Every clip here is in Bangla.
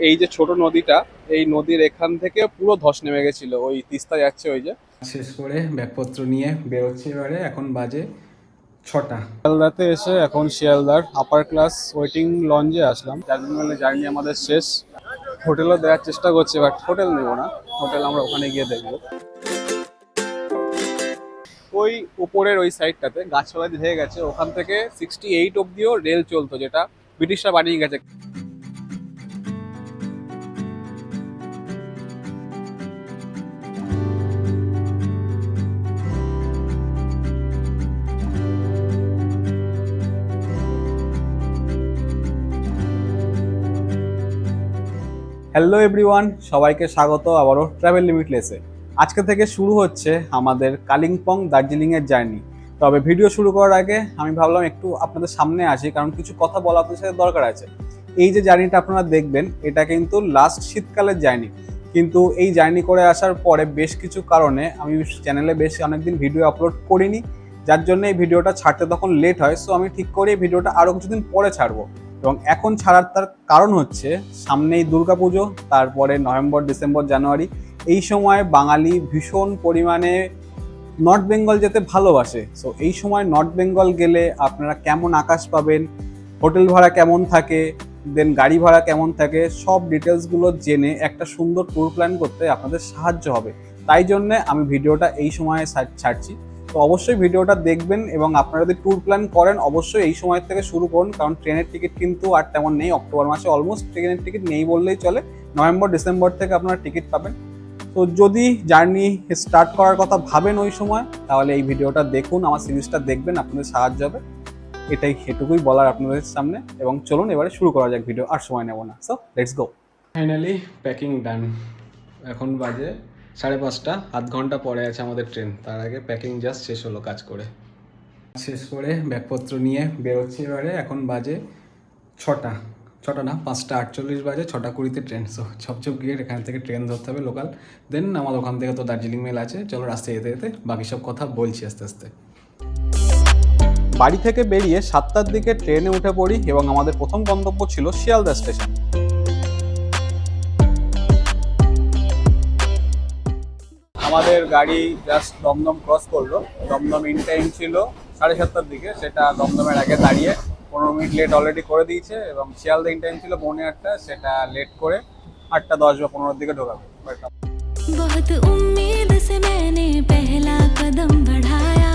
এই যে ছোট নদীটা, এই নদীর এখান থেকে পুরো ধস নেমে গেছিল, ওই তিস্তা যাচ্ছে ওই যে। শেষ করে ব্যাগপত্র নিয়ে বেরোচ্ছি এবারে। এখন বাজে 6টা। শিয়ালদাতে এসে এখন শিয়ালদার আপার ক্লাস ওয়েটিং লঞ্চে আসলাম। দার্জিলিং জার্নি আমাদের শেষ। হোটেলও দেওয়ার চেষ্টা করছি, বাট হোটেল নেবো না, হোটেল আমরা ওখানে গিয়ে দেখবো। ওই উপরের ওই সাইডটাতে গাছপালা দিয়ে ঢেকে গেছে, ওখান থেকে 68 অব্দিও রেল চলতো, যেটা ব্রিটিশরা বানিয়ে গেছে। হ্যালো এভরিওয়ান, সবাইকে স্বাগত আবারও ট্রাভেল লিমিটলেসে। আজকে থেকে শুরু হচ্ছে আমাদের কালিম্পং দার্জিলিংয়ের জার্নি। তবে ভিডিও শুরু করার আগে আমি ভাবলাম একটু আপনাদের সামনে আসি, কারণ কিছু কথা বলা আপনাদের সাথে দরকার আছে। এই যে জার্নিটা আপনারা দেখবেন, এটা কিন্তু লাস্ট শীতকালের জার্নি। কিন্তু এই জার্নি করে আসার পরে বেশ কিছু কারণে আমি চ্যানেলে বেশ অনেকদিন ভিডিও আপলোড করিনি, যার জন্য এই ভিডিওটা ছাড়তে তখন লেট হয়। সো আমি ঠিক করি এই ভিডিওটা আরও কিছুদিন পরে ছাড়বো। এবং এখন ছাড়ার তার কারণ হচ্ছে সামনেই দুর্গাপুজো, তারপরে নভেম্বর, ডিসেম্বর, জানুয়ারি, এই সময় বাঙালি ভীষণ পরিমাণে নর্থ বেঙ্গল যেতে ভালোবাসে। সো এই সময় নর্থ বেঙ্গল গেলে আপনারা কেমন আকাশ পাবেন, হোটেল ভাড়া কেমন থাকে, দেন গাড়ি ভাড়া কেমন থাকে, সব ডিটেলসগুলো জেনে একটা সুন্দর ট্যুর প্ল্যান করতে আপনাদের সাহায্য হবে। তাই জন্যে আমি ভিডিওটা এই সময়ে ছাড়ছি। তো অবশ্যই ভিডিওটা দেখবেন, এবং আপনারা যদি ট্যুর প্ল্যান করেন অবশ্যই এই সময় থেকে শুরু করুন, কারণ ট্রেনের টিকিট কিন্তু আর তেমন নেই। অক্টোবর মাসে অলমোস্ট ট্রেনের টিকিট নেই বললেই চলে। নভেম্বর, ডিসেম্বর থেকে আপনারা টিকিট পাবেন। তো যদি জার্নি স্টার্ট করার কথা ভাবেন ওই সময়, তাহলে এই ভিডিওটা দেখুন, আমার সিরিজটা দেখবেন, আপনাদের সাহায্য হবে। এটুকুই বলার আপনাদের সামনে। এবং চলুন এবারে শুরু করা যাক ভিডিও, আর সময় নেব না। So let's go. Finally packing ডান। এখন বাজে 5:30, আধ ঘন্টা পরে আছে আমাদের ট্রেন। তার আগে প্যাকিং জাস্ট শেষ হলো কাজ করে। শেষ করে ব্যাগপত্র নিয়ে বেরোচ্ছি এবারে। এখন বাজে 6টা। 6টা না, 5:48 বাজে। 6:20 ট্রেন। সো ঝপঝপ গিয়ে এখান থেকে ট্রেন ধরতে হবে লোকাল। দেন আমার ওখান থেকে তো দার্জিলিং মেল আছে। চলো রাস্তায় যেতে যেতে বাকি সব কথা বলছি আস্তে আস্তে। বাড়ি থেকে বেরিয়ে 7টার দিকে ট্রেনে উঠে পড়ি, এবং আমাদের প্রথম গন্তব্য ছিল শিয়ালদা স্টেশন। আমাদের গাড়ি জাস্ট দমদম ক্রস করলো। দমদম ইন টাইম ছিল 7:30টার দিকে, সেটা দমদমের আগে দাঁড়িয়ে 15 মিনিট লেট অলরেডি করে দিয়েছে। এবং শিয়ালদা ইন টাইম ছিল 8:45, সেটা লেট করে 8:10 বা 15-এর দিকে ঢোকাবে। बहुत उम्मीद से मैंने पहला कदम बढ़ाया,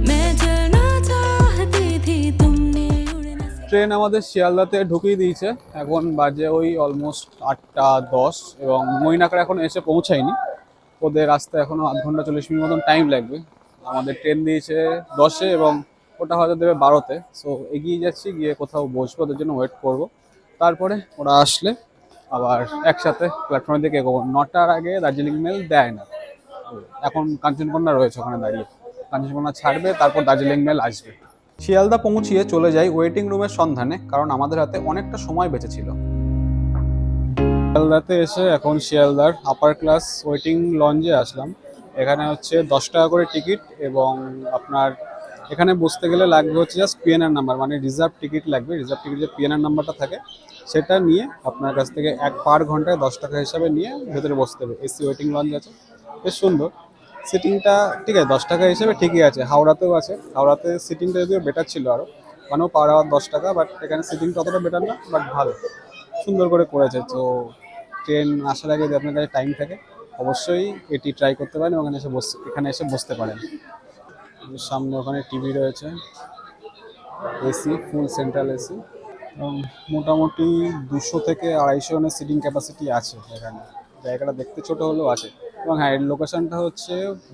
मैं चलना चाहती थी तुमने उड़ना। ট্রেন আমাদের শিয়ালদাতে ঢুকিয়ে দিয়েছে। এখন বাজে ওই অলমোস্ট 8:10, এবং মৈনাকার এখন এসে পৌঁছায়নি। ওদের রাস্তায় এখনো আধ ঘন্টা 40 মিনিট মতন টাইম লাগবে। আমাদের ট্রেন দিয়েছে 10-এ, এবং ওটা হয়তো দেবে 12-তে। সো এগিয়ে যাচ্ছি, গিয়ে কোথাও বসবো, ওদের জন্য ওয়েট করব। তারপরে ওরা আসলে আবার একসাথে প্ল্যাটফর্মের দিকে এগোবো। 9টার আগে দার্জিলিং মেল দেয় না। এখন কাঞ্চনকন্যা রয়েছে ওখানে দাঁড়িয়ে, কাঞ্চনকন্যা ছাড়বে, তারপর দার্জিলিং মেল আসবে। শিয়ালদা পৌঁছিয়ে চলে যাই ওয়েটিং রুমের সন্ধানে, কারণ আমাদের হাতে অনেকটা সময় বেঁচেছিল। শিয়ালদাতে এসে এখন শিয়ালদার আপার ক্লাস ওয়েটিং লঞ্চে আসলাম। এখানে হচ্ছে 10 টাকা করে টিকিট, এবং আপনার এখানে বসতে গেলে লাগবে হচ্ছে জাস্ট পিএনআর নাম্বার, মানে রিজার্ভ টিকিট লাগবে। রিজার্ভ টিকিট যে পিএনআর নাম্বারটা থাকে সেটা নিয়ে আপনার কাছ থেকে পার ঘন্টায় 10 টাকা হিসাবে নিয়ে ভেতরে বসতে হবে। এসি ওয়েটিং লঞ্চ আছে, বেশ সুন্দর। সিটিংটা ঠিক আছে, 10 টাকা হিসেবে ঠিকই আছে। হাওড়াতেও আছে, হাওড়াতে সিটিংটা যদিও বেটার ছিল আরও, ওখানেও পার আওয়ার 10 টাকা, বাট এখানে সিটিংটা অতটা বেটার না, বাট ভালো, সুন্দর করে করেছে। তো ট্রেন আসার আগে যদি আপনার কাছে টাইম থাকে অবশ্যই এটি ট্রাই করতে পারেন, এবং এখানে এসে বসতে পারেন। সামনে ওখানে টিভি রয়েছে, এসি, ফুল সেন্ট্রাল এসি, এবং মোটামুটি 200 থেকে 250 জনের সিটিং ক্যাপাসিটি আছে এখানে। জায়গাটা দেখতে ছোট হলেও আছে। এবং হ্যাঁ, এর লোকেশনটা হচ্ছে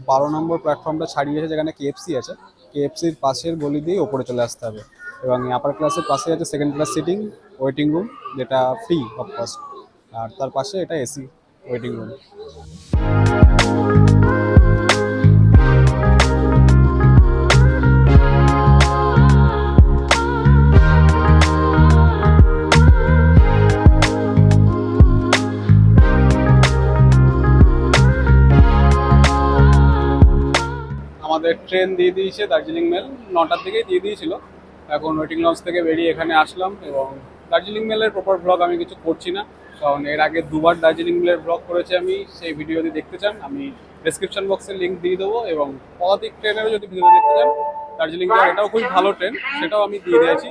12 নম্বর প্ল্যাটফর্মটা ছাড়িয়েছে, যেখানে কেএফসি আছে। কেএফসির পাশের গলি দিয়ে ওপরে চলে আসতে হবে। এবং আপার ক্লাসের পাশে আছে second class sitting waiting room, যেটা ফ্রি অফ কস্ট। আর তার পাশে এটা এসি ওয়েটিং রুম। আমাদের ট্রেন দিয়ে দিয়েছে দার্জিলিং মেল, 9টার দিকেই দিয়ে দিয়েছিল। এখন ওয়েটিং লঞ্চ থেকে বেরিয়ে এখানে আসলাম, এবং দার্জিলিং মেলের প্রপার ব্লগ আমি কিছু করছি না, কারণ এর আগে দুবার দার্জিলিং মেলের ব্লগ করেছি আমি। সেই ভিডিও যদি দেখতে চান আমি ডেসক্রিপশন বক্সে লিঙ্ক দিয়ে দেবো, এবং পদাতিক ট্রেনেরও যদি ভিডিও দেখতে চান দার্জিলিং যাওয়ার, এটাও খুব ভালো ট্রেন, সেটাও আমি দিয়ে দিয়েছি।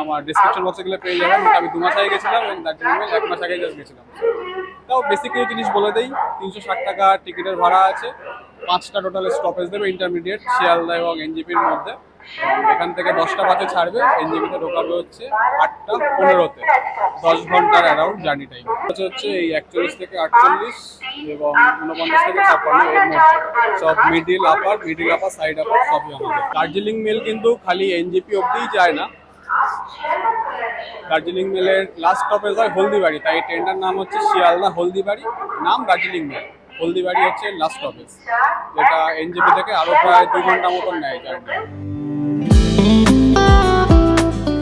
আমার ডেসক্রিপশন বক্সে গেলে পেয়ে যাবেন। আমি 2 মাস আগে গেছিলাম এবং দার্জিলিং মেল 1 মাস আগে জাস্ট গেছিলাম। তাও বেসিক কিছু জিনিস বলে দেই। 360 টাকা টিকিটের ভাড়া আছে, 5টা টোটাল স্টপেজ দেবে ইন্টারমিডিয়েট শিয়ালদা এবং এনজেপির মধ্যে। এখান থেকে 10টা বাসে ছাড়বে, এনজেপিতে ঢোকাবে হচ্ছে 8টা 15-তে, 10 ঘন্টার অ্যারাউন্ড জার্নি টাইম হচ্ছে এই 41 থেকে 48 এবং 49 থেকে 56 এর মধ্যে। সব মিডিল আপার সাইড আপার সবই আমাদের। দার্জিলিং মেল কিন্তু খালি এনজেপি অবধিই যায় না, দার্জিলিং মেলের লাস্ট স্টপেজ হয় হলদিবাড়ি, তাই ট্রেনটার নাম হচ্ছে শিয়ালদা হলদিবাড়ি, নাম দার্জিলিং মেল। হলদিবাড়ি হচ্ছে লাস্ট স্টপেজ, যেটা এনজেপি থেকে আরো প্রায় 2 ঘন্টা মতন নেয় জার্নি।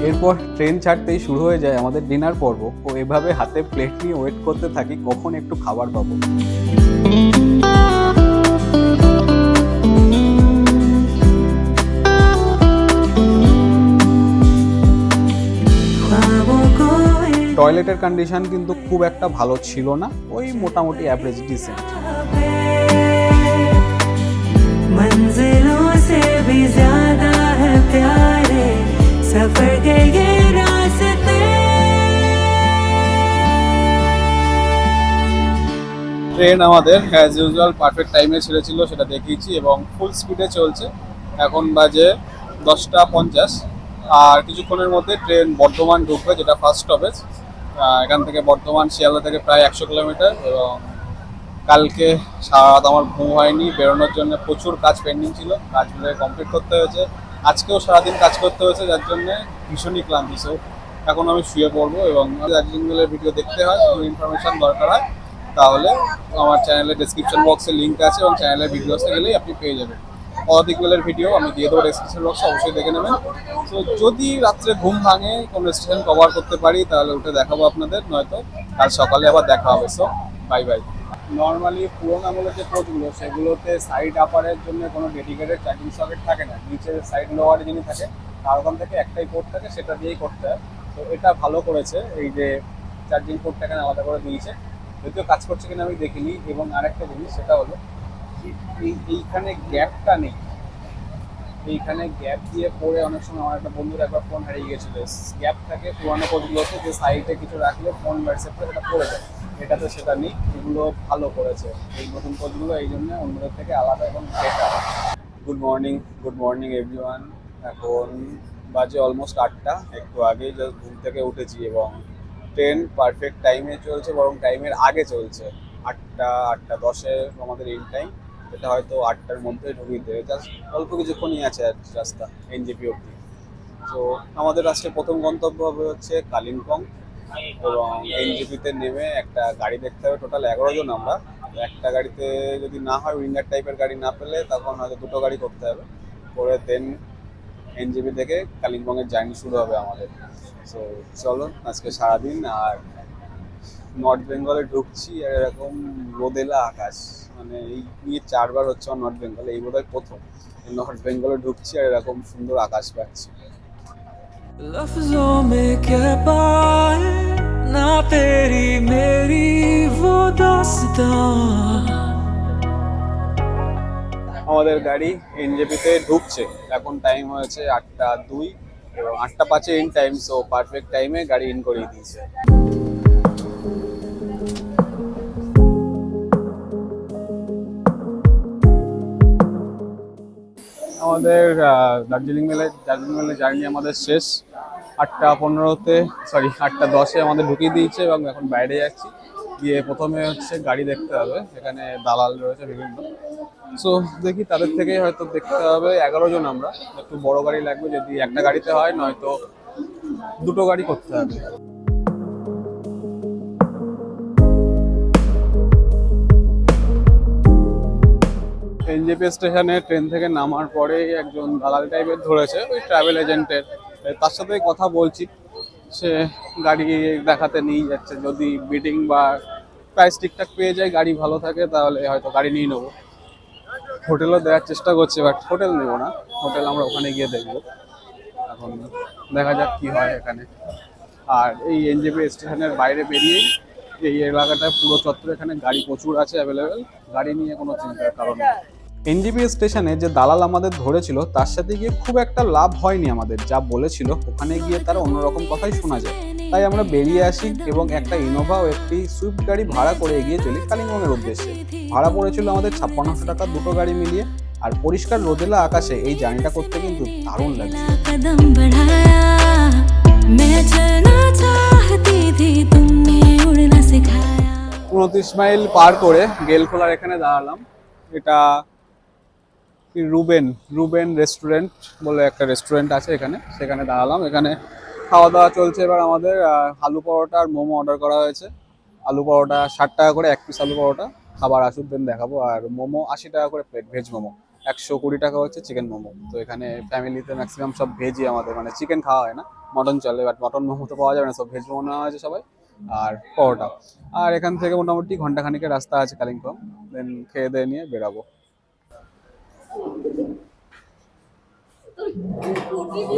এরপর ট্রেন ছাড়তেই শুরু হয়ে যায় আমাদের ডিনার পর্ব। ও এভাবে হাতে প্লেট নিয়ে ওয়েট করতে থাকি কখন একটু খাবার পাবো। টয়লেটের কন্ডিশন কিন্তু খুব একটা ভালো ছিল না, ওই মোটামুটি অ্যাভারেজ ডিসেন্ট। मंजिलों से भी ज्यादा है प्यारे सफर के ये रास्ते। ট্রেন আমাদের অ্যাজ ইউজুয়াল পারফেক্ট টাইমে ছেড়েছিল, সেটা দেখিয়েছি, এবং ফুল স্পিডে চলছে। এখন বাজে 10টা 50, আর কিছুক্ষণের মধ্যে ট্রেন বর্ধমান ঢুকবে, যেটা ফার্স্ট স্টপেজ। এখান থেকে বর্ধমান শিয়ালদা থেকে প্রায় 100 কিলোমিটার। এবং কালকে সারা রাত আমার ঘুম হয়নি, বেরোনোর জন্য প্রচুর কাজ পেন্ডিং ছিল, কাজগুলো কমপ্লিট করতে হয়েছে। আজকেও সারাদিন কাজ করতে হয়েছে, যার জন্য ভীষণই ক্লান্তি। সো এখন আমি শুয়ে পড়বো, এবং দার্জিলিং মেলের ভিডিও দেখতে হয়, কোনো ইনফরমেশন দরকার হয় তাহলে আমার চ্যানেলের ডেসক্রিপশন বক্সে লিঙ্ক আছে, এবং চ্যানেলের ভিডিওসে গেলেই আপনি পেয়ে যাবেন। পদাতিক মেলের ভিডিও আমি দিয়ে দেবো ডেসক্রিপশন বক্সে, অবশ্যই দেখে নেবেন। তো যদি রাত্রে ঘুম ভাঙে, কোনো স্টেশন কভার করতে পারি তাহলে উঠে দেখাবো আপনাদের, নয়তো কাল সকালে আবার দেখা হবে। So bye bye. নর্মালি পুরোনো আমলের যে কোচগুলো, সেগুলোতে সাইড আপারের জন্য কোনো ডেডিকেটেড চার্জিং সকেট থাকে না, নিচের সাইড লোয়ারে যিনি থাকে তার ওখান থেকে একটাই পোর্ট থাকে, সেটা দিয়েই করতে হয়। তো এটা ভালো করেছে, এই যে চার্জিং পোর্টটাকে আলাদা করে দিয়েছে। যদিও কাজ করছে কিনা আমি দেখিনি। এবং আরেকটা জিনিস, সেটা হলো এইখানে গ্যাপটা নেই, এইখানে গ্যাপ দিয়ে পড়ে অনেক সময় আমার একটা বন্ধুর একবার ফোন হারিয়ে গেছিলো। গ্যাপ থাকে পুরোনো কোচগুলোতে, যে সাইডে কিছু রাখলে ফোন হোয়াটসঅ্যাপটা সেটা পড়ে যায়, এটাতে সেটা নেই। এগুলো ভালো করেছে এই নতুন কোচগুলো, এই জন্য অন্যদের থেকে আলাদা এবং বেটার। Good morning everyone. এখন বাজে অলমোস্ট 8টা, একটু আগেই জাস্ট ঘুম থেকে উঠেছি, এবং ট্রেন পারফেক্ট টাইমে চলছে, বরং টাইমের আগে চলছে। 8টা 10-এ আমাদের ইন টাইম, এটা হয়তো 8টার মধ্যে ঢুকিয়ে দেবে, জাস্ট অল্প কিছুক্ষণই আছে আর রাস্তা এনজেপি অবধি। তো আমাদের আজকে প্রথম গন্তব্য হবে হচ্ছে কালিম্পং, এবং এনজেপিতে নেমে একটা গাড়ি দেখতে হবে। টোটাল 11 জন আমরা, একটা গাড়িতে যদি না হয়, উইঙ্গার টাইপের গাড়ি না পেলে তখন হয়তো 2টো গাড়ি করতে হবে, করে দেন এনজেপি থেকে কালিম্পংয়ের জার্নি শুরু হবে আমাদের। সো চলো আজকে সারাদিন। আর নর্থ বেঙ্গলে ঢুকছি, আর এরকম রোদেলা আকাশ, মানে এই নিয়ে 4বার হচ্ছে আমার নর্থ বেঙ্গলে, এই বোধহয় প্রথম নর্থ বেঙ্গলে ঢুকছি আর এরকম সুন্দর আকাশ পাচ্ছি। लफ्जों में क्या पाए ना तेरी मेरी वो दास्तां। আমাদের গাড়ি এনজেপিতে ঢুকছে, এখন টাইম হয়েছে 8টা 2 এবং 8টা 5-এ ইন টাইম। সো পারফেক্ট টাইমে গাড়ি ইন করিয়ে দিয়েছে। আমাদের দার্জিলিং মেলে জার্নি আমাদের শেষ। 8টা 15-তে, সরি 8টা 10-এ আমাদের ঢুকিয়ে দিয়েছে, এবং এখন বাইরে যাচ্ছি। গিয়ে প্রথমে হচ্ছে গাড়ি দেখতে হবে, এখানে দালাল রয়েছে বিভিন্ন। সো দেখি তাদের থেকেই হয়তো দেখতে হবে। 11 জন আমরা, একটু বড় গাড়ি লাগবে যদি একটা গাড়িতে হয়, নয়তো 2টো গাড়ি করতে হবে। এনজেপি স্টেশনে ট্রেন থেকে নামার পরেই একজন দালাল টাইপের ধরেছে, ওই ট্রাভেল এজেন্টের। তার সাথে কথা বলছি, সে গাড়ি দেখাতে নিয়ে যাচ্ছে। যদি বিডিং বা প্রাইস ঠিকঠাক পেয়ে যায়, গাড়ি ভালো থাকে, তাহলে হয়তো গাড়ি নিয়ে নেবো। হোটেলও দেওয়ার চেষ্টা করছে, বাট হোটেল নেবো না, হোটেল আমরা ওখানে গিয়ে দেখবো। এখন দেখা যাক কি হয় এখানে। আর এই এনজেপি স্টেশনের বাইরে বেরিয়েই এই এলাকাটায় পুরো চত্বরে এখানে গাড়ি প্রচুর আছে অ্যাভেলেবেল, গাড়ি নিয়ে কোনো চিন্তার কারণ নেই। এনজেপি স্টেশনে যে দালাল আমাদের ধরেছিল তার সাথে গিয়ে খুব একটা লাভ হয়নি আমাদের, যা বলেছিল ওখানে গিয়ে তারা অন্যরকম কথাই শোনা যায়। তাই আমরা বেরিয়ে আসি এবং একটা ইনোভা ও একটি সুইফট গাড়ি ভাড়া করে এগিয়ে চলি কালিম্পংয়ের উদ্দেশ্যে। ভাড়া পড়েছিল আমাদের 5600 টাকা দুটো গাড়ি মিলিয়ে। আর পরিষ্কার রোদেলা আকাশে এই জার্নিটা করতে কিন্তু দারুণ লাগছে। कदम बढ़ाया मैं चलना चाहती थी तुमने उड़ना सिखाया 29 মাইল পার করে গেলখোলার এখানে দাঁড়ালাম। এটা কি রুবেন রেস্টুরেন্ট বলে একটা রেস্টুরেন্ট আছে এখানে, সেখানে দাঁড়ালাম। এখানে খাওয়া দাওয়া চলছে এবার আমাদের। আলু পরোটা আর মোমো অর্ডার করা হয়েছে। আলু পরোটা 60 টাকা করে এক পিস আলু পরোটা, খাবার আসুক দেন দেখাবো। আর মোমো 80 টাকা করে প্লেট, ভেজ মোমো। 120 টাকা হচ্ছে চিকেন মোমো। তো এখানে ফ্যামিলিতে ম্যাক্সিমাম সব ভেজই আমাদের, মানে চিকেন খাওয়া হয় না, মটন চলে, বাট মটন মোমো তো পাওয়া যাবে না, সব ভেজ মোমো নেওয়া হয়েছে সবাই। আর পরোটা। আর এখান থেকে মোটামুটি ঘন্টাখানিকের রাস্তা আছে কালিম্পং। দেন খেয়ে দিয়ে নিয়ে বেরাবো।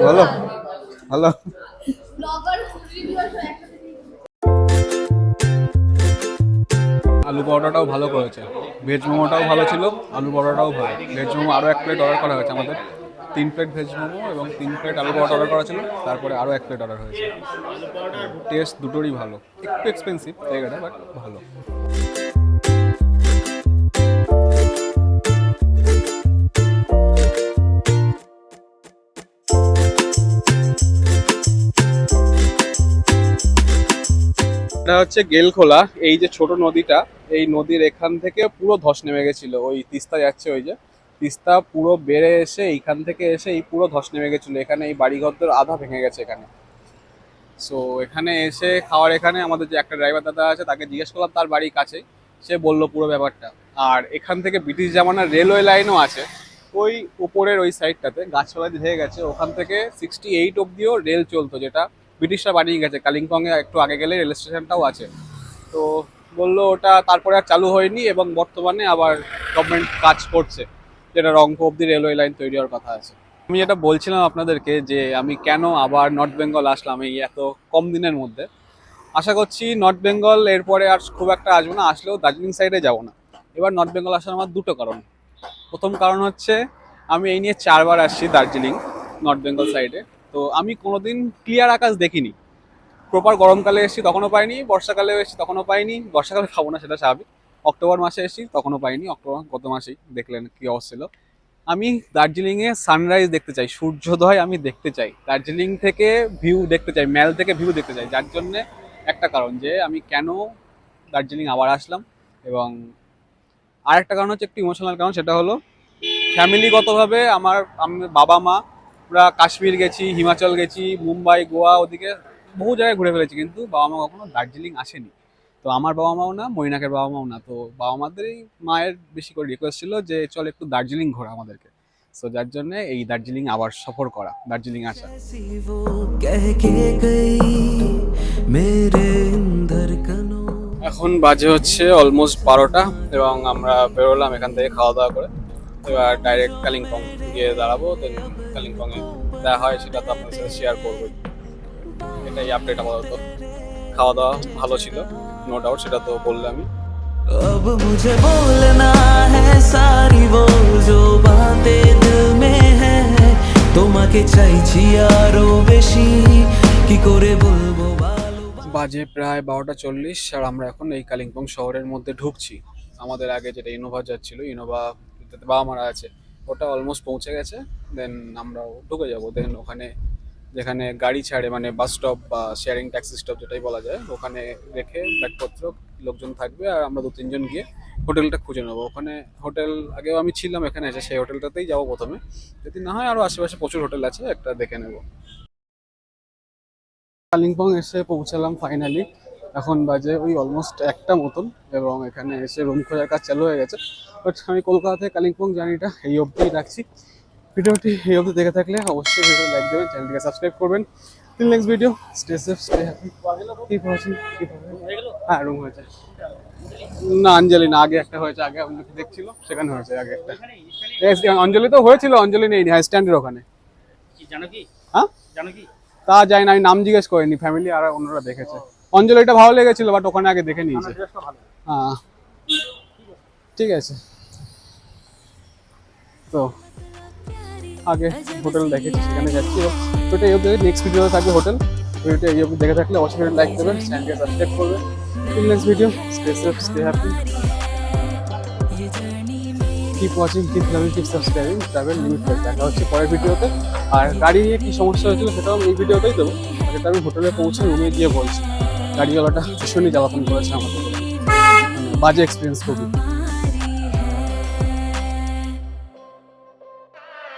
হ্যালো হ্যালো আলু পরোটাটাও ভালো করেছে, ভেজ মোমোটাও ভালো ছিল, আলু পরোটাও ভালো। ভেজ মোমো আরও 1 প্লেট অর্ডার করা হয়েছে আমাদের। 3 প্লেট ভেজ মোমো এবং 3 প্লেট আলু পরোটা অর্ডার করা ছিল, তারপরে আরও 1 প্লেট অর্ডার হয়েছে। টেস্ট দুটোরই ভালো, একটু এক্সপেন্সিভ জায়গাটা, বাট ভালো। এটা হচ্ছে গেলখোলা, এই যে ছোট নদীটা, এই নদীর এখান থেকে পুরো ধস নেমে গেছিল। ওই তিস্তা যাচ্ছে, ওই যে তিস্তা পুরো বেড়ে এসে এইখান থেকে এসে এই পুরো ধস নেমে গেছিল। এখানে এই বাড়িঘরদের আধা ভেঙে গেছে এখানে। সো এখানে এসে খাওয়ার, এখানে আমাদের যে একটা ড্রাইভার দাদা আছে তাকে জিজ্ঞেস করলাম, তার বাড়ি কাছেই, সে বললো পুরো ব্যাপারটা। আর এখান থেকে ব্রিটিশ জামানার রেলওয়ে লাইনও আছে ওই উপরের ওই সাইডটাতে, গাছপালা দিয়ে ঢেকে গেছে। ওখান থেকে 68 অব্দিও রেল চলতো, যেটা ব্রিটিশরা বানিয়ে গেছে। কালিম্পংয়ে একটু আগে গেলে রেল স্টেশনটাও আছে। তো বললো ওটা তারপরে আর চালু হয়নি এবং বর্তমানে আবার গভর্নমেন্ট কাজ করছে, যেটা রংপুর অব্দি রেলওয়ে লাইন তৈরি হওয়ার কথা আছে। আমি যেটা বলছিলাম আপনাদেরকে যে আমি কেন আবার নর্থ বেঙ্গল আসলাম এই এত কম দিনের মধ্যে। আশা করছি নর্থ বেঙ্গল এরপরে আর খুব একটা আসবো না, আসলেও দার্জিলিং সাইডে যাব না। এবার নর্থ বেঙ্গল আসার আমার দুটো কারণ। প্রথম কারণ হচ্ছে আমি এই নিয়ে 4 বার আসছি দার্জিলিং নর্থ বেঙ্গল সাইডে। তো আমি কোনোদিন ক্লিয়ার আকাশ দেখিনি। প্রপার গরমকালে এসেছি তখনও পাইনি, বর্ষাকালেও এসেছি তখনও পাইনি। বর্ষাকালে খাবো না, সেটা স্বাভাবিক। অক্টোবর মাসে এসেছি তখনও পাইনি, অক্টোবর গত মাসেই দেখলেন কি অবস্থা ছিল। আমি দার্জিলিংয়ে সানরাইজ দেখতে চাই, সূর্যোদয় আমি দেখতে চাই, দার্জিলিং থেকে ভিউ দেখতে চাই, ম্যাল থেকে ভিউ দেখতে চাই। যার জন্যে একটা কারণ যে আমি কেন দার্জিলিং আবার আসলাম। এবং আরেকটা কারণ হচ্ছে একটু ইমোশনাল কারণ, সেটা হলো ফ্যামিলিগতভাবে আমি বাবা মা পুরা কাশ্মীর গেছি, হিমাচল গেছি, মুম্বাই, গোয়া, ওদিকে বহু জায়গায় ঘুরে ফেলেছি, কিন্তু বাবা মা কখনো দার্জিলিং আসেনি। তো আমার বাবা মাও না, মৈনাকের বাবা মাও না। তো বাবা মাদেরই, মায়ের বেশি করে রিকোয়েস্ট ছিল যে চল একটু দার্জিলিং ঘোরা আমাদেরকে। সো যার জন্য এই দার্জিলিং আবার সফর করা, দার্জিলিং আসা। ऐसी वो कह के गई मेरे इन धड़कनों এখন বাজে হচ্ছে অলমোস্ট 12টা এবং আমরা বেরোলাম এখান থেকে খাওয়া দাওয়া করে। এবার ডাইরেক্ট কালিম্পং গিয়ে দাঁড়াবো। দেন কালিম্পংয়ে দেখা হয় সেটা তো আপনার সাথে শেয়ার করবো। এটাই আপডেট আপাতত। খাওয়া দাওয়া ভালো ছিল, নো ডাউট, সেটা তো বললামই। अब मुझे बोलना है सारी वो जो बातें दिल में है তোমাকে চাইছি আরো বেশি কি করে বলবো বাজে প্রায় 12টা 40 আর আমরা এখন এই কালিম্পং শহরের মধ্যে ঢুকছি। আমাদের আগে যেটা ইনোভা যাচ্ছিল, ইনোভা যেটাতে বাবা মারা আছে, ওটা অলমোস্ট পৌঁছে গেছে। দেন আমরাও ঢুকে যাবো। দেন ওখানে যেখানে গাড়ি ছাড়ে, মানে বাস স্টপ বা শেয়ারিং ট্যাক্সি স্টপ যেটাই বলা যায়, ওখানে রেখে ব্যাগপত্র লোকজন থাকবে আর আমরা 2-3 জন গিয়ে হোটেলটা খুঁজে নেবো। ওখানে হোটেল আগেও আমি ছিলাম এখানে এসে, সেই হোটেলটাতেই যাবো প্রথমে। যদি না হয় আরও আশেপাশে প্রচুর হোটেল আছে, একটা দেখে নেবো। কালিম্পং এসে পৌঁছালাম ফাইনালি। এখন বাজে ওই অলমোস্ট 1টা মতন এবং এখানে এসে রুম খোঁজার কাজ চালু হয়ে গেছে। বাট আমি কলকাতা থেকে কালিম্পং জার্নিটা এই অবধিই রাখছি। ভিডিওটি এই অবধি দেখে থাকলে অবশ্যই ভিডিও লাইক দেবেন, চ্যানেলটিকে সাবস্ক্রাইব করবেন। Till next video, stay safe, stay happy. কি পড়াচ্ছেন? হ্যাঁ, রুম হয়েছে না, অঞ্জলি না, আগে একটা হয়েছে, আগে আপনি দেখছিল সেখানে হয়েছে আগে একটা। অঞ্জলি তো হয়েছিল, অঞ্জলি নেই, হ্যাঁ স্ট্যান্ডের ওখানে। জানো কি হ্যাঁ জানো কি তা যাই না, আমি নাম জিজ্ঞেস করিনি, ফ্যামিলি আর অন্যরা দেখেছে। অঞ্জলিটা ভালো লেগেছিল, বাট ওখানে আগে দেখে নিয়েছে। হ্যাঁ ঠিক আছে। তো আগে হোটেল দেখেছি, সেখানে যাচ্ছি। ওটা এই অবধি, নেক্সট ভিডিও থাকবে হোটেল। ভিডিওটা এই অবধি দেখে থাকলে অবশ্যই লাইক দেবেন, চ্যানেলকে সাবস্ক্রাইব করবেন। Next video, stay safe, stay happy, keep watching, keep loving, keep subscribing travel limited. দেখা হচ্ছে পরের ভিডিওতে। আর গাড়ি নিয়ে কী সমস্যা হয়েছিল সেটাও আমি এই ভিডিওতেই দেবো। যেটা আমি হোটেলে পৌঁছে রুমে গিয়ে বলছি। গাড়িওয়ালাটা ভীষণই জ্বালাতন করেছে আমাদের, বাজে এক্সপিরিয়েন্স খুবই।